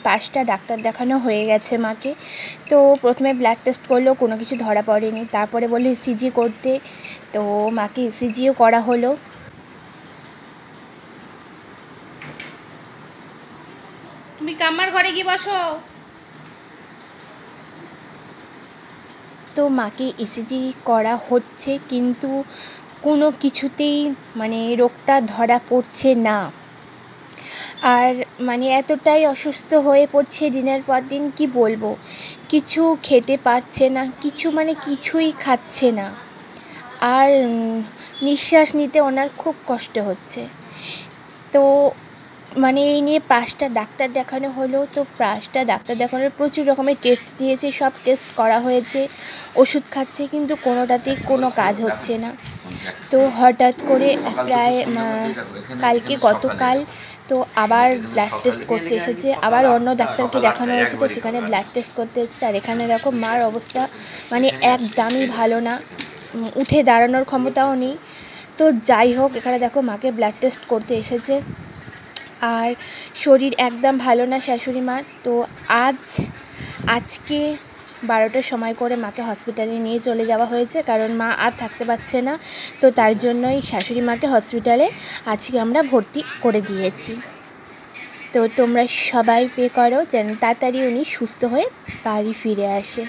পাঁচটা ডাক্তার দেখানো হয়ে গেছে মাকে। তো প্রথমে ব্লাড টেস্ট করলো, কোনো কিছু ধরা পড়েনি। তারপরে বললো ইসিজি করতে, তো মাকে ইসিজিও করা হলো। তুমি কামার ঘরে গিয়ে বসো। তো মাকে ইসিজি করা হচ্ছে, কিন্তু কোনো কিছুতেই মানে রোগটা ধরা পড়ছে না। আর মানে এতটাই অসুস্থ হয়ে পড়ছে দিনের পর দিন, কি বলবো, কিছু খেতে পারছে না, কিছুই খাচ্ছে না। আর নিঃশ্বাস নিতে ওনার খুব কষ্ট হচ্ছে। তো মানে এই নিয়ে 5টা ডাক্তার দেখানো হলো। তো 5টা ডাক্তার দেখানোর প্রচুর রকমের টেস্ট দিয়েছে, সব টেস্ট করা হয়েছে, ওষুধ খাচ্ছে, কিন্তু কোনোটাতেই কোনো কাজ হচ্ছে না। তো হঠাৎ করে প্রায় গতকাল তো আবার ব্লাড টেস্ট করতে এসেছে, আবার অন্য ডাক্তারকে দেখানো হয়েছে, তো সেখানে ব্লাড টেস্ট করতে এসেছে। আর এখানে দেখো মার অবস্থা মানে একদমই ভালো না, উঠে দাঁড়ানোর ক্ষমতাও নেই। তো যাই হোক, এখানে দেখো মাকে ব্লাড টেস্ট করতে এসেছে, আর শরীর একদম ভালো না শাশুড়ি মার। তো আজকে 12টার সময় করে মাকে হসপিটালে নিয়ে চলে যাওয়া হয়েছে, কারণ মা আর থাকতে পারছে না। তো তার জন্যই শাশুড়ি মাকে হসপিটালে আজকে আমরা ভর্তি করে দিয়েছি। তো তোমরা সবাই প্রে করো যেন তাড়াতাড়ি উনি সুস্থ হয়ে বাড়ি ফিরে আসে।